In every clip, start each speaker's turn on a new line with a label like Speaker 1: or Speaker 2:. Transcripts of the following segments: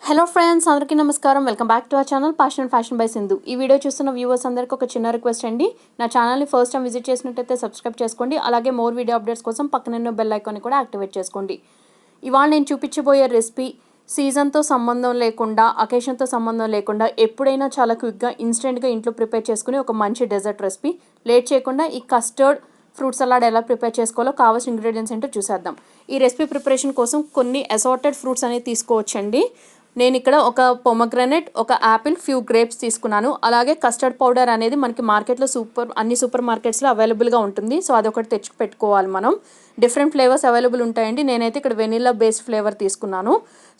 Speaker 1: Hello friends, అందరికీ నమస్కారం. Welcome back to our channel passion and fashion by Sindhu. ఈ video చూస్తున్న వ్యూవర్స్ అందరికీ ఒక చిన్న రిక్వెస్ట్ అండి. నా ఛానల్ని ఫస్ట్ టైం విజిట్ చేసినట్టయితే సబ్స్క్రైబ్ చేసుకోండి. అలాగే మోర్ వీడియో అప్డేట్స్ కోసం పక్కన బెల్ ఐకాన్ని కూడా యాక్టివేట్ చేసుకోండి. ఇవాళ నేను చూపించబోయే రెసిపీ సీజన్తో సంబంధం లేకుండా, అకేషన్తో సంబంధం లేకుండా ఎప్పుడైనా చాలా క్విక్గా ఇన్స్టెంట్గా ఇంట్లో ప్రిపేర్ చేసుకుని ఒక మంచి డెజర్ట్ రెసిపీ. లేట్ చేయకుండా ఈ కస్టర్డ్ ఫ్రూట్ సలాడ్ ఎలా ప్రిపేర్ చేసుకోవాలో కావాల్సిన ఇంగ్రీడియంట్స్ ఏంటో చూసేద్దాం. ఈ రెసిపీ ప్రిపరేషన్ కోసం కొన్ని అసార్టెడ్ ఫ్రూట్స్ అనేవి తీసుకోవచ్చండి. నేను ఇక్కడ ఒక పొమగ్రనేట్, ఒక యాపిల్, ఫ్యూ గ్రేప్స్ తీసుకున్నాను. అలాగే కస్టర్డ్ పౌడర్ అనేది మనకి మార్కెట్లో అన్ని సూపర్ మార్కెట్స్లో అవైలబుల్గా ఉంటుంది. సో అదొకటి తెచ్చి పెట్టుకోవాలి మనం. డిఫరెంట్ ఫ్లేవర్స్ అవైలబుల్ ఉంటాయండి. నేనైతే ఇక్కడ వెనిలా బేస్డ్ ఫ్లేవర్ తీసుకున్నాను.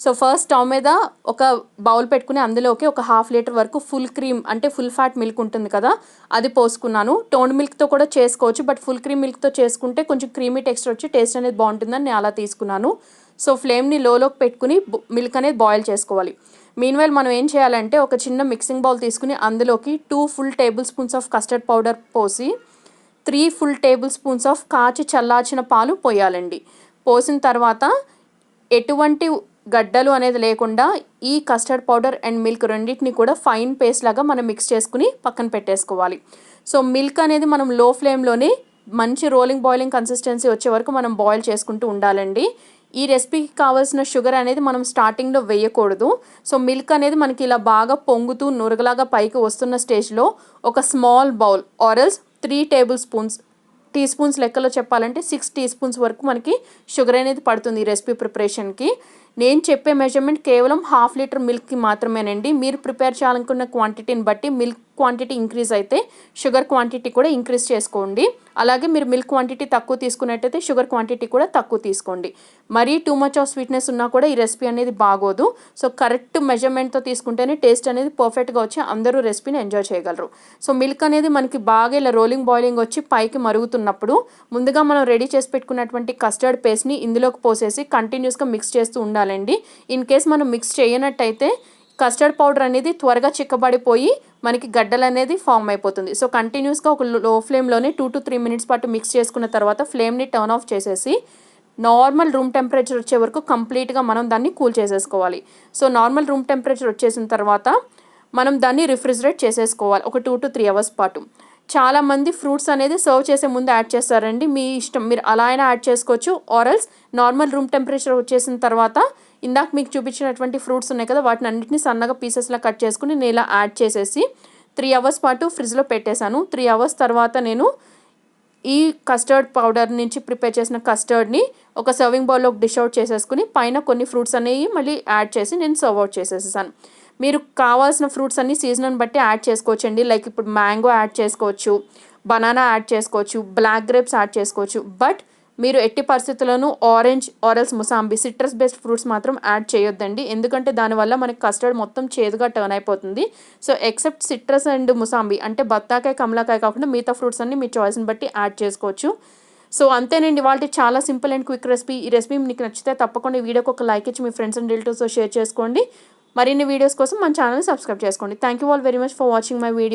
Speaker 1: సో ఫస్ట్ స్టవ్ మీద ఒక బౌల్ పెట్టుకుని అందులోకి ఒక 1/2 లీటర్ వరకు ఫుల్ క్రీమ్, అంటే ఫుల్ ఫ్యాట్ మిల్క్ ఉంటుంది కదా, అది పోసుకున్నాను. టోన్ మిల్క్తో కూడా చేసుకోవచ్చు, బట్ ఫుల్ క్రీమ్ మిల్క్తో చేసుకుంటే కొంచెం క్రీమీ టెక్స్చర్ వచ్చి టేస్ట్ అనేది బాగుంటుందని నేను అలా తీసుకున్నాను. సో ఫ్లేమ్ని లోలోకి పెట్టుకుని మిల్క్ అనేది బాయిల్ చేసుకోవాలి. మీన్వైల్ మనం ఏం చేయాలంటే ఒక చిన్న మిక్సింగ్ బౌల్ తీసుకుని అందులోకి 2 full table spoons of custard powder పోసి 3 ఫుల్ టేబుల్ స్పూన్స్ ఆఫ్ కాచి చల్లార్చిన పాలు పోయాలండి. పోసిన తర్వాత ఎటువంటి గడ్డలు అనేది లేకుండా ఈ కస్టర్డ్ పౌడర్ అండ్ మిల్క్ రెండింటిని కూడా ఫైన్ పేస్ట్ లాగా మనం మిక్స్ చేసుకుని పక్కన పెట్టేసుకోవాలి. సో మిల్క్ అనేది మనం లో ఫ్లేమ్లోనే మంచి రోలింగ్ బాయిలింగ్ కన్సిస్టెన్సీ వచ్చే వరకు మనం బాయిల్ చేసుకుంటూ ఉండాలండి. ఈ రెసిపీకి కావాల్సిన షుగర్ అనేది మనం స్టార్టింగ్లో వేయకూడదు. సో మిల్క్ అనేది మనకి ఇలా బాగా పొంగుతూ నురగలాగా పైకి వస్తున్న స్టేజ్లో ఒక స్మాల్ బౌల్ ఆరెల్స్ 3 టేబుల్ స్పూన్స్, టీ స్పూన్స్ లెక్కలో చెప్పాలంటే 6 టీ స్పూన్స్ వరకు మనకి షుగర్ అనేది పడుతుంది ఈ రెసిపీ ప్రిపరేషన్కి. నేను చెప్పే మెజర్మెంట్ కేవలం 1/2 లీటర్ మిల్క్కి మాత్రమేనండి. మీరు ప్రిపేర్ చేయాలనుకున్న క్వాంటిటీని బట్టి మిల్క్ క్వాంటిటీ ఇంక్రీజ్ అయితే షుగర్ క్వాంటిటీ కూడా ఇంక్రీజ్ చేసుకోండి. అలాగే మీరు మిల్క్ క్వాంటిటీ తక్కువ తీసుకున్నట్టయితే షుగర్ క్వాంటిటీ కూడా తక్కువ తీసుకోండి. మరీ టూ మచ్ ఆఫ్ స్వీట్నెస్ ఉన్నా కూడా ఈ రెసిపీ అనేది బాగోదు. సో కరెక్ట్ మెజర్మెంట్తో తీసుకుంటేనే టేస్ట్ అనేది పర్ఫెక్ట్గా వచ్చి అందరూ రెసిపీని ఎంజాయ్ చేయగలరు. సో మిల్క్ అనేది మనకి బాగా ఇలా రోలింగ్ బాయిలింగ్ వచ్చి పైకి మరుగుతున్నప్పుడు ముందుగా మనం రెడీ చేసి పెట్టుకున్నటువంటి కస్టర్డ్ పేస్ట్ని ఇందులోకి పోసేసి కంటిన్యూస్గా మిక్స్ చేస్తూ ఉండాలండి. ఇన్ కేస్ మనం మిక్స్ చేయనట్టయితే కస్టర్డ్ పౌడర్ అనేది త్వరగా చిక్కబడిపోయి మనకి గడ్డలు అనేది ఫామ్ అయిపోతుంది. సో కంటిన్యూస్గా ఒక లో ఫ్లేమ్లోనే 2 to 3 మినిట్స్ పాటు మిక్స్ చేసుకున్న తర్వాత ఫ్లేమ్ని టర్న్ ఆఫ్ చేసేసి నార్మల్ రూమ్ టెంపరేచర్ వచ్చే వరకు కంప్లీట్గా మనం దాన్ని కూల్ చేసేసుకోవాలి. సో నార్మల్ రూమ్ టెంపరేచర్ వచ్చేసిన తర్వాత మనం దాన్ని రిఫ్రిజిరేట్ చేసేసుకోవాలి ఒక 2 to 3 అవర్స్ పాటు. చాలామంది ఫ్రూట్స్ అనేది సర్వ్ చేసే ముందు యాడ్ చేస్తారండి. మీ ఇష్టం, మీరు అలా అయినా యాడ్ చేసుకోవచ్చు. ఆరల్స్ నార్మల్ రూమ్ టెంపరేచర్ వచ్చేసిన తర్వాత ఇందాక మీకు చూపించినటువంటి ఫ్రూట్స్ ఉన్నాయి కదా, వాటిని అన్నింటినీ సన్నగా పీసెస్లా కట్ చేసుకుని నేను ఇలా యాడ్ చేసేసి 3 అవర్స్ పాటు ఫ్రిడ్జ్లో పెట్టేశాను. 3 అవర్స్ తర్వాత నేను ఈ కస్టర్డ్ పౌడర్ నుంచి ప్రిపేర్ చేసిన కస్టర్డ్ని ఒక సర్వింగ్ బౌల్లో డిష్ అవుట్ చేసేసుకుని పైన కొన్ని ఫ్రూట్స్ అనేవి మళ్ళీ యాడ్ చేసి నేను సర్వ్ అవుట్ చేసేసాను. మీరు కావాల్సిన ఫ్రూట్స్ అన్ని సీజన్ బట్టి యాడ్ చేసుకోవచ్చండి. లైక్ ఇప్పుడు మ్యాంగో యాడ్ చేసుకోవచ్చు, బనానా యాడ్ చేసుకోవచ్చు, బ్లాక్ గ్రేప్స్ యాడ్ చేసుకోవచ్చు. బట్ మీరు ఎట్టి పరిస్థితుల్లోనూ orange or else mosambi citrus based fruits మాత్రం యాడ్ చేయొద్దండి. ఎందుకంటే దానివల్ల మనకి కస్టర్డ్ మొత్తం చేదుగా టర్న్ అయిపోతుంది. So except citrus and mosambi అంటే బత్తాకాయ, కమలాకాయ కాకుండా మిగతా ఫ్రూట్స్ అన్ని మీ చాయిస్ని బట్టి యాడ్ చేసుకోవచ్చు. సో అంతేనండి, వాళ్ళకి చాలా సింపుల్ అండ్ క్విక్ రెసిపీ. ఈ రెసిపీ మీకు నచ్చితే తప్పకుండా ఈ వీడియోకి ఒక లైక్ ఇచ్చి మీ ఫ్రెండ్స్ అండ్ రిలేటివ్స్తో షేర్ చేసుకోండి. మరిన్ని వీడియోస్ కోసం మన ఛానల్ని సబ్స్క్రైబ్ చేసుకోండి. Thank you all very much for watching my video.